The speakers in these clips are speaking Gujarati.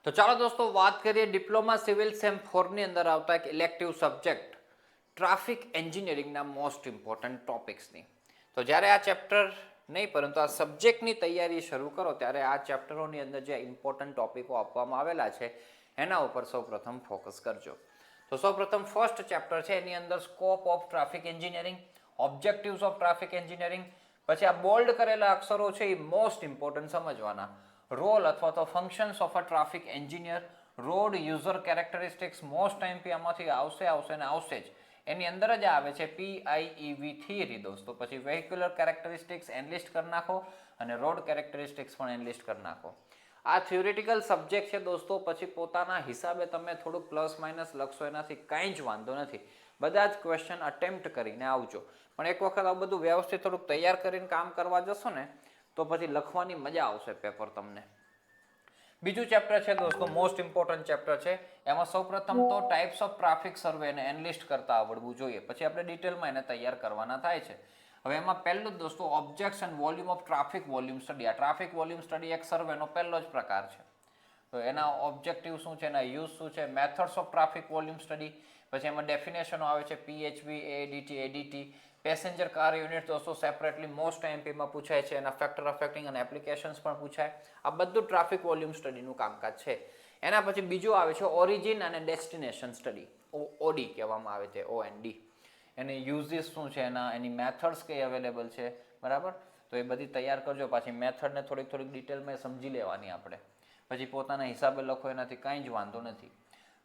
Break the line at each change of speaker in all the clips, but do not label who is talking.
તો ચાલો દોસ્તો વાત કરીએ ડિપ્લોમા સિવિલ સેમ 4 ની અંદર આવતા એક ઇલેક્ટિવ સબ્જેક્ટ ટ્રાફિક એન્જિનિયરિંગના મોસ્ટ ઇમ્પોર્ટન્ટ ટોપિક્સની. તો જ્યારે આ ચેપ્ટર નહીં પરંતુ આ સબ્જેક્ટની તૈયારી શરૂ કરો ત્યારે આ ચેપ્ટરોની અંદર જે ઇમ્પોર્ટન્ટ ટોપિકો આપવામાં આવેલા છે એના ઉપર સૌપ્રથમ ફોકસ કરજો. તો સૌપ્રથમ ફર્સ્ટ ચેપ્ટર છે એની અંદર scope of traffic engineering, objectives of traffic engineering, પછી આ બોલ્ડ કરેલા અક્ષરો છે એ મોસ્ટ ઇમ્પોર્ટન્ટ સમજવાના. રોલ અથવા તો functions of a traffic engineer, road user characteristics, most time આમાંથી આવશે ને આવશે જ. એની અંદર જ આવે છે PIEV થિયરી દોસ્તો. પછી વેહિક્યુલર કેરેક્ટરિસ્ટિક્સ એનલિસ્ટ કરી નાખો અને રોડ કેરેક્ટરિસ્ટિક્સ પણ એનલિસ્ટ કરી નાખો. આ થિયોરિટિકલ સબ્જેક્ટ છે દોસ્તો, પછી પોતાના હિસાબે તમે થોડુંક પ્લસ માઇનસ લખશો એનાથી કાંઈ જ વાંધો નથી. બધા જ ક્વેશ્ચન અટેમ્પ્ટ કરીને આવજો, પણ એક વખત આ બધું વ્યવસ્થિત થોડુંક તૈયાર કરીને કામ કરવા જશો ને તો પછી લખવાની મજા આવશે પેપર તમને. બીજું ચેપ્ટર છે દોસ્તો, મોસ્ટ ઇમ્પોર્ટન્ટ ચેપ્ટર છે. એમાં સૌપ્રથમ તો ટાઈપ્સ ઓફ ટ્રાફિક સર્વે ને એનલિસ્ટ કરતા આવડવું જોઈએ, પછી આપણે ડિટેલમાં એને તૈયાર કરવાના થાય છે. હવે એમાં પહેલું દોસ્તો objects and volume of traffic volume study. આ ટ્રાફિક વોલ્યુમ સ્ટડી એક સર્વેનો પહેલો જ પ્રકાર છે. તો એના ઓબ્જેક્ટિવ શું છે, એના યુઝ શું છે, methods of traffic volume study, પછી એમાં ડેફિનેશનો આવે છે PHV, ADT, passenger car unit દોસ્તો સેપરેટલી મોસ્ટ એમપીમાં પૂછાય છે. એના ફેક્ટર અફેક્ટિંગ અને એપ્લિકેશન્સ પણ પૂછાય. આ બધું ટ્રાફિક વોલ્યુમ સ્ટડીનું કામકાજ છે. એના પછી બીજું આવે છે ઓરિજિન અને ડેસ્ટિનેશન સ્ટડી, OD કહેવામાં આવે છે, OND. એની યુઝિસ શું છે, એની મેથડ્સ કઈ અવેલેબલ છે, બરાબર. તો એ બધી તૈયાર કરજો. પાછી મેથડને થોડીક ડિટેલમાં સમજી લેવાની આપણે, પછી પોતાના હિસાબે લખો એનાથી કાંઈ જ વાંધો નથી.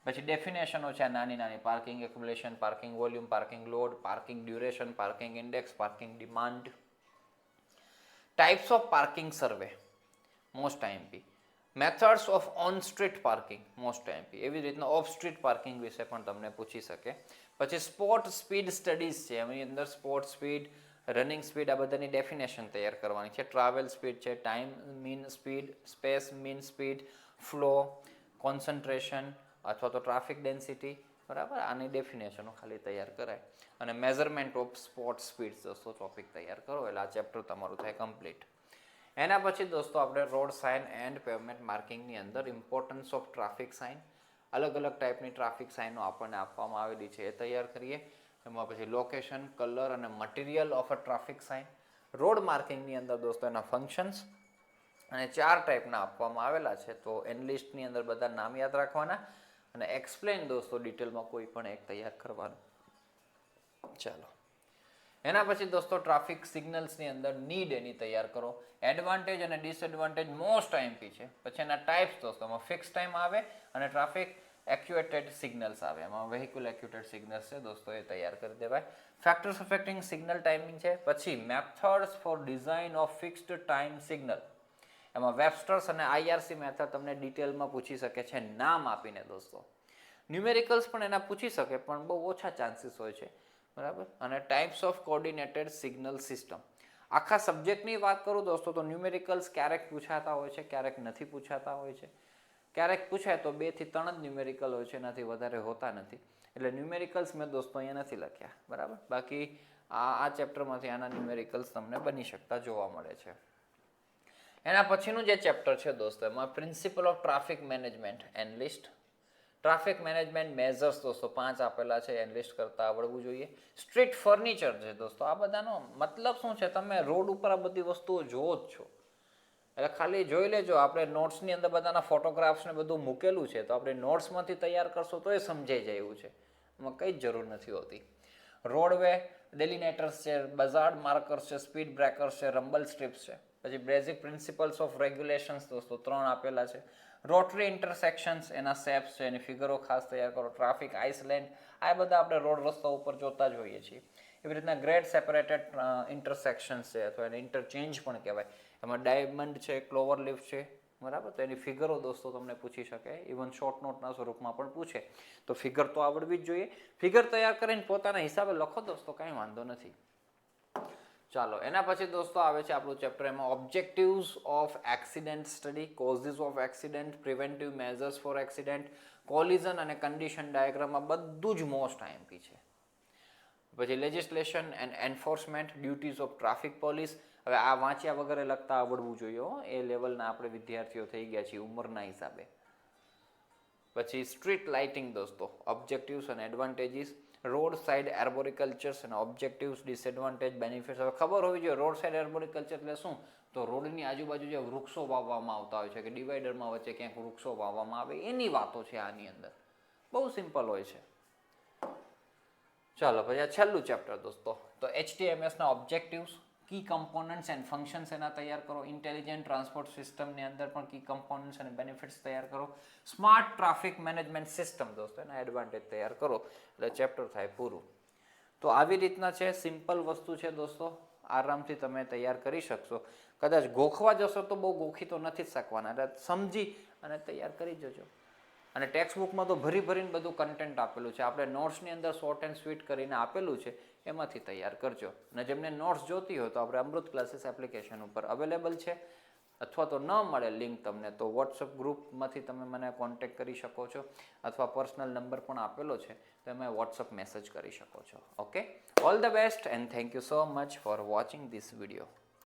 પછી ડેફિનેશનો છે નાની, parking accumulation, parking volume, parking load, parking duration, parking index, parking demand. Types of parking survey, most IMP. Methods of on street parking, most IMP. એવી રીતના ઓફ સ્ટ્રીટ પાર્કિંગ વિશે પણ તમને પૂછી શકે. પછી સ્પોટ સ્પીડ સ્ટડીઝ છે, એની અંદર સ્પોટ સ્પીડ, રનિંગ સ્પીડ, આ બધાની ડેફિનેશન તૈયાર કરવાની છે. ટ્રાવેલ સ્પીડ છે, time mean speed, space mean speed, flow, concentration અથવા તો ટ્રાફિક ડેન્સિટી, બરાબર. આની ડેફિનેશનો ખાલી તૈયાર કરાય. અને મેઝરમેન્ટ ઓફ સ્પોટ સ્પીડ્સ દોસ્તો ટોપિક તૈયાર કરો એટલે આ ચેપ્ટર તમારું થાય કમ્પ્લીટ. એના પછી દોસ્તો આપણે રોડ સાઇન એન્ડ પેવમેન્ટ માર્કિંગની અંદર ઇમ્પોર્ટન્સ ઓફ ટ્રાફિક સાઇન, અલગ ટાઈપની ટ્રાફિક સાઇનો આપણને આપવામાં આવેલી છે એ તૈયાર કરીએ. એમાં પછી લોકેશન, કલર અને material of a traffic sign. Road માર્કિંગની અંદર દોસ્તો એના ફંક્શન્સ અને 4 ટાઈપના આપવામાં આવેલા છે. તો એનલિસ્ટની અંદર બધા નામ યાદ રાખવાના અને એક્સપ્લેન દોસ્તો ડિટેલમાં કોઈ પણ એક તૈયાર કરવાનું. ચાલો, એના પછી દોસ્તો ટ્રાફિક સિગ્નલ્સની અંદર નીડ એની તૈયાર કરો. એડવાન્ટેજ અને ડિસએડવાન્ટેજ મોસ્ટ આઈએમપી છે. પછી એના ટાઈપ્સ દોસ્તો, એમાં ફિક્સ ટાઈમ આવે અને ટ્રાફિક એક્યુએટેડ સિગ્નલ્સ આવે. એમાં વેહિકલ એક્યુએટેડ સિગ્નલ્સ છે દોસ્તો, એ તૈયાર કરી દેવાય. ફેક્ટર્સ અફેક્ટિંગ સિગ્નલ ટાઈમિંગ છે. પછી methods for design of fixed time signal. એમાં વેબસ્ટર્સ અને IRC મેથડ તમને ડિટેલમાં પૂછી શકે છે નામ આપીને દોસ્તો. ન્યુમેરિકલ્સ પણ એના પૂછી શકે પણ બહુ ઓછા ચાન્સીસ હોય છે, બરાબર. અને types of coordinated signal system. આખા સબ્જેક્ટની વાત કરું દોસ્તો તો ન્યુમેરિકલ્સ ક્યારેક પૂછાતા હોય છે, ક્યારેક નથી પૂછાતા હોય છે. ક્યારેક પૂછાય તો 2 થી 3 જ ન્યુમેરિકલ હોય છે, એનાથી વધારે હોતા નથી. એટલે ન્યુમેરિકલ્સ મેં દોસ્તો અહીંયા નથી લખ્યા, બરાબર. બાકી આ ચેપ્ટરમાંથી આના ન્યુમેરિકલ્સ તમને બની શકતા જોવા મળે છે. એના પછીનું જે ચેપ્ટર છે દોસ્તો એમાં principle of traffic management analyst. Traffic management measures દોસ્તો 5 આપેલા છે, એનલિસ્ટ કરતા આવડવું જોઈએ. સ્ટ્રીટ ફર્નિચર છે દોસ્તો. આ બધાનો મતલબ શું છે, તમે રોડ ઉપર આ બધી વસ્તુઓ જોવો જ છો એટલે ખાલી જોઈ લેજો. આપણે નોટ્સની અંદર બધાના ફોટોગ્રાફ્સ ને બધું મૂકેલું છે, તો આપણે નોટ્સમાંથી તૈયાર કરશો તો એ સમજાઈ જાય એવું છે, એમાં કંઈ જ જરૂર નથી હોતી. રોડવે ડેલિનેટર્સ છે, બઝાર્ડ માર્કર્સ છે, સ્પીડ બ્રેકર્સ છે, રમ્બલ સ્ટ્રીપ્સ છે. પછી બેઝિક પ્રિન્સિપલ્સ ઓફ રેગ્યુલેશન્સ દોસ્તો 3 આપેલા છે. રોટરી ઇન્ટરસેક્શન્સ, એના શેપ્સ છે, એની ફિગરો ખાસ તૈયાર કરો. ટ્રાફિક આઇસલેન્ડ, આ બધા આપણે રોડ રસ્તા ઉપર જોતા જ હોઈએ છીએ. એવી રીતના ગ્રેડ સેપરેટેડ ઇન્ટરસેક્શન્સ છે અથવા એને ઇન્ટરચેન્જ પણ કહેવાય. એમાં ડાયમંડ છે, ક્લોવર લીફ છે, બરાબર. તો એની ફિગરો દોસ્તો તમને પૂછી શકે, ઇવન શોર્ટ નોટના સ્વરૂપમાં પણ પૂછે. તો ફિગર તો આવડવી જ જોઈએ. ફિગર તૈયાર કરીને પોતાના હિસાબે લખો દોસ્તો, કાંઈ વાંધો નથી. ચાલો, એના પછી દોસ્તો આવે છે આપણું ચેપ્ટર, એમાં objectives of accident study, causes of accident, preventive measures for accident, collision અને કન્ડિશન ડાયાગ્રામમાં બધું જ મોસ્ટ આઈએમપી છે. પછી legislation and enforcement, duties of traffic police. હવે આ વાંચ્યા વગરે લખતા આવડવું જોઈએ, એ લેવલના આપણે વિદ્યાર્થીઓ થઈ ગયા છીએ ઉંમરના હિસાબે. પછી સ્ટ્રીટ લાઇટિંગ દોસ્તો, ઓબ્જેક્ટિવ્સ અને એડવાન્ટેજીસ, રોડ સાઇડ આર્બોરિકલ્ચર્સ અને ઓબ્જેક્ટિવ્સ, ડિસએડવાન્ટેજ, બેનિફિટ્સ. હવે ખબર હોવી જોઈએ રોડ સાઇડ આર્બોરિકલ્ચર એટલે શું, તો રોડની આજુબાજુ જે વૃક્ષો વાવવામાં આવતા હોય છે કે ડિવાઈડરમાં વચ્ચે ક્યાંક વૃક્ષો વાવવામાં આવે એની વાતો છે આની અંદર. બહુ સિમ્પલ હોય છે. ચાલો પછી આ છેલ્લું ચેપ્ટર દોસ્તો, તો HTMSના objectives, key components and functions એના તૈયાર કરો. ઇન્ટેલિજન્ટ ટ્રાન્સપોર્ટ સિસ્ટમની અંદર પણ કી કમ્પોનન્ટ્સ અને બેનિફિટ્સ તૈયાર કરો. સ્માર્ટ ટ્રાફિક મેનેજમેન્ટ સિસ્ટમ દોસ્તો એના એડવાન્ટેજ તૈયાર કરો એટલે ચેપ્ટર થાય પૂરું. તો આવી રીતના છે, સિમ્પલ વસ્તુ છે દોસ્તો, આરામથી તમે તૈયાર કરી શકશો. કદાચ ગોખવા જશો તો બહુ ગોખી તો નથી જ શકવાના, એટલે સમજી અને તૈયાર કરી જજો. અને ટેક્સ્ટ બુકમાં તો ભરી ભરીને બધું કન્ટેન્ટ આપેલું છે, આપણે નોટ્સની અંદર શોર્ટ એન્ડ સ્વીટ કરીને આપેલું છે, એમાંથી તૈયાર કરજો. અને જેમને નોટ્સ જોતી હોય તો આપણે અમૃત ક્લાસીસ એપ્લિકેશન ઉપર અવેલેબલ છે, અથવા તો ન મળે લિંક તમને તો વોટ્સઅપ ગ્રુપમાંથી તમે મને કોન્ટેક્ટ કરી શકો છો, અથવા પર્સનલ નંબર પણ આપેલો છે, તમે વોટ્સઅપ મેસેજ કરી શકો છો. Okay, all the best and thank you so much for watching this video.